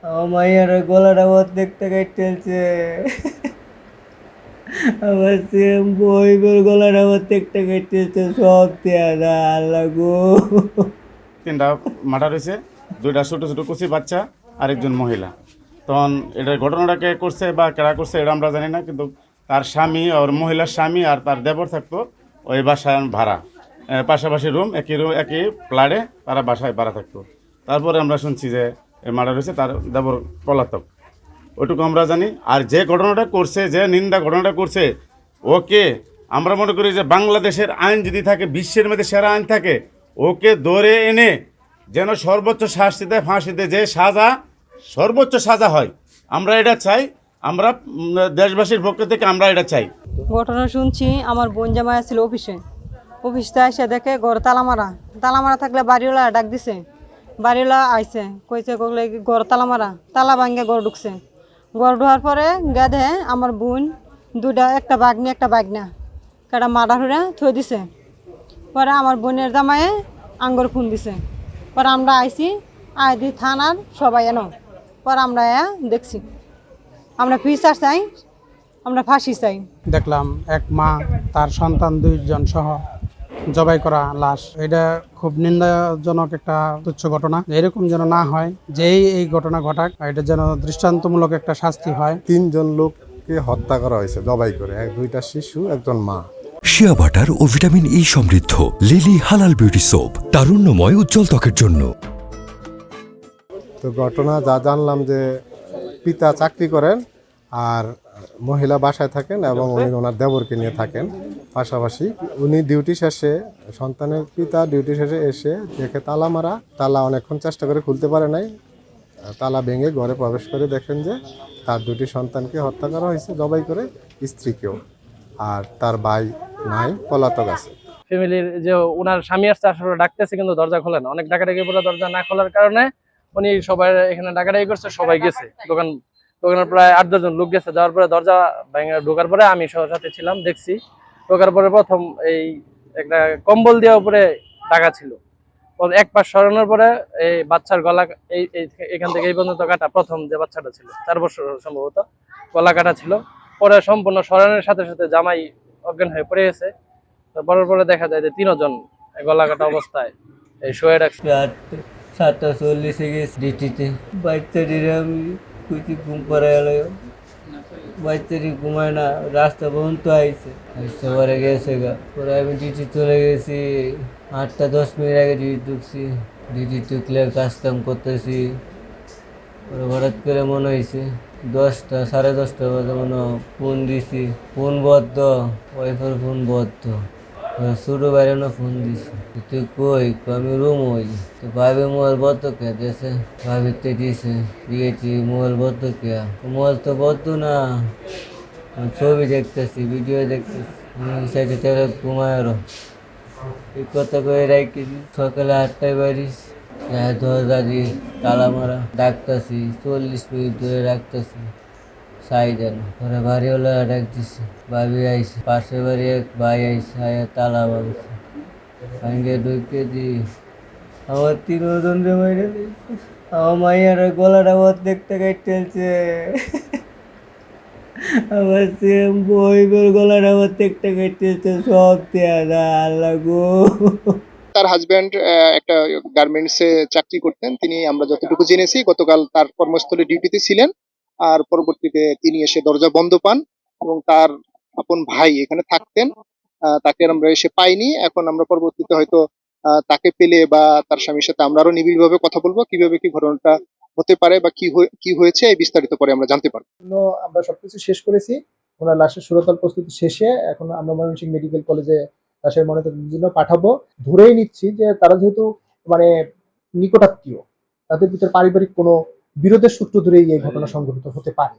আমার মাইয়ার গলাটা অর্ধেকটা কেটেছে। আমার সেম বইবের গলাটা অর্ধেকটা কেটেছে, সব দেয়া না আল্লাহ গো। তিনটা মার্ডার হয়েছে, দুইটা ছোট ছোট কুচি বাচ্চা আর একজন মহিলা। তখন এটার ঘটনাটা কে করছে বা কেরা করছে এটা আমরা জানি না, কিন্তু তার স্বামী আর মহিলার স্বামী আর তার দেবর থাকতো ওই বাসায় ভাড়া, পাশাপাশি রুম একই ফ্ল্যাটে তারা বাসায় ভাড়া থাকতো। তারপরে আমরা শুনছি যে এই মার্ডার হয়েছে, তার দেবর পলাতক, ওইটুকু আমরা জানি। আর যে ঘটনাটা করছে, যে নিন্দা ঘটনাটা করছে, ওকে আমরা মনে করি যে বাংলাদেশের আইন যদি থাকে, বিশ্বের মধ্যে সেরা আইন থাকে, ওকে ধরে এনে যেন সর্বোচ্চ শাস্তিতে ফাঁসিতে যে সাজা, সর্বোচ্চ সাজা হয়, আমরা এটা চাই। আমরা দেশবাসীর পক্ষ থেকে আমরা এটা চাই। ঘটনা শুনছি, আমার বোন জামাই ছিল অফিসতে এসে দেখে ঘর তালা মারা থাকলে বাড়িওয়ালা ডাক দিছে। বাড়িওয়ালা আইছে, কইছে কইলে ঘর তালা ভাঙ্গে ঘর ঢুকছে। ঘর ঢোয়ার পরে গেধে আমার বোন দুইটা, একটা বাগনি একটা বাগনা, কেটা মার্ডার হয়ে থই দিছে। পরে আমার বোনের জামাইয়ে আঙ্গর ফোন দিছে। পরে আমরা আইছি, আইদি থানার সবাই এনো। পরে আমরা দেখছি, আমরা বিচার চাই, আমরা ফাঁসি চাই। দেখলাম এক মা তার সন্তান দুইজন সহ জবাই করা লাশ। এটা খুব নিন্দাজনক একটা তুচ্ছ ঘটনা। এরকম যেন না হয়, যেই এই ঘটনা ঘটাক, এটা যেন দৃষ্টান্তমূলক একটা শাস্তি হয়। 3 জন লোককে হত্যা করা হয়েছে জবাই করে, দুইটা শিশু, একজন মা। শিয়া বাটার ও ভিটামিন ই সমৃদ্ধ লিলি হালাল বিউটি সোপ, তারুণ্যময় উজ্জ্বল ত্বকের জন্য। তো ঘটনা যা জানলাম যে পিতা চাকরি করেন আর মহিলা বাসায় থাকেন এবং উনি ওনার দেবরকে নিয়ে থাকেন পাশাপাশি। উনি ডিউটি শেষে, সন্তানের পিতা ডিউটি শেষে এসে দেখে তালা মারা। তালা অনেকক্ষণ চেষ্টা করে খুলতে পারে নাই, তালা ভেঙে ঘরে প্রবেশ করে দেখেন যে তার দুটি সন্তানকে হত্যা করা হয়েছে জবাই করে, স্ত্রীকেও। আর তার ভাই নাই, পলাতক আছে। ফ্যামিলির যে ওনার স্বামী আসছে, আসলে ডাকতেছে কিন্তু দরজা খোলে না। অনেক ডাকাডাকি পুরো দরজা না খোলার কারণে উনি সবাই এখানে ডাকাডাকি করছে, সবাই গেছে। দোকানের প্রায় 8-10 জন লোক গেছে। যাওয়ার পরে দরজা ভেঙে ঢোকার পরে আমি সাথে ছিলাম, দেখছি। ঢোকার পরে প্রথম এই একটা কম্বল দেওয়ার উপরে টাকা ছিল। এক পাশ সরানোর পরে এই বাচ্চার গলা এখান থেকে এই পর্যন্ত কাটা, প্রথম যে বাচ্চাটা ছিল 4 বছর সম্ভবত, গলা কাটা ছিল। পরে সম্পূর্ণ সরানোর সাথে সাথে জামাই অজ্ঞান হয়ে পড়ে গেছে। পরে দেখা যায় যে 3 জন গলা কাটা অবস্থায় এই শোয়ে রাখছে। 7:40 গেছি ডিউটিতে। বাচ্চাটির আমি কুচি ঘুম পড়ে গেল, বাচ্চাটি ঘুমায় না, রাস্তা পর্যন্ত আইসে পরে গেছে গা। পরে আমি ডিউটি চলে গেছি, 8টা 10 মিনিট আগে ডিউটি ঢুকছি। ডিউটি ঢুকলে কাজ কাম করতেছি। পরে হঠাৎ করে মনে হয়েছে 10টা 10:30 বাজে মনে ফোন দিছি, ফোন বদ্ধ, ওয়াইফার ফোন বদ্ধ। ছোটো বাইরে না ফোন দিছি, তুই কই? আমি রুম হই। তো ভাবি মোবাইল বদ্ধ কে দিয়েছে, ভাবিতে দিয়েছে, দিয়েছি মোবাইল বদ্ধ কে, মোবাইল তো বদ্ধ না, ছবি দেখতেছি, ভিডিও দেখতেছি। সাইডে তেলে ঘুমায় আরো এই কথা করে রাখি। সকালে 8টায় বাড়িস, দরজা দিয়ে তালা মারা, ডাকতেছি 40 মিনিট ধরে রাখতেছি, সাই দেন। পরে বাড়িওয়ালা ডাক দিছে, ভাবি আইসে, পাশের বাড়ি এক ভাই আইসে, আয়া তালা ভাঙছে, ভাঙে ঢুকে দি আমার 3 জন মাইরে দিয়েছে। আমার মাইয়ার গলাটা অর্ধেকটা কেটেছে। আমার সেম বইবের গলাটা অর্ধেকটা কেটেছে, সব দেয়া না আল্লাহ গো। তার হাজব্যান্ড একটা গার্মেন্টসে চাকরি করতেন। তিনি, আমরা যতটুকু জেনেছি, গতকাল তার কর্মস্থলে ডিউটিতে ছিলেন। আর পরবর্তীতে তিনি এসে দরজা বন্ধ পান এবং তার আপন ভাই এখানে থাকতেন। তাকে আমরা এসে পাইনি। এখন আমরা পরবর্তীতে হয়তো তাকে পেলে বা তার স্বামীর সাথে আমরা আরো নিবিড়ভাবে কথা বলবো, কিভাবে কি ঘটনাটা হতে পারে বা কি হয়েছে এই বিস্তারিত পরে আমরা জানতে পারবো। আমরা সবকিছু শেষ করেছি। ওনার লাশের সুরতহাল প্রস্তুতি শেষে এখন আমরা ময়মনসিংহ মেডিকেল কলেজে লাশের ময়নাতদন্তের জন্য পাঠাবো। ধরেই নিচ্ছি যে তারা যেহেতু মানে নিকটাত্মীয়, তাদের ভিতরে পারিবারিক কোনো বিরোধের সূত্র ধরেই এই ঘটনা সংঘটিত হতে পারে।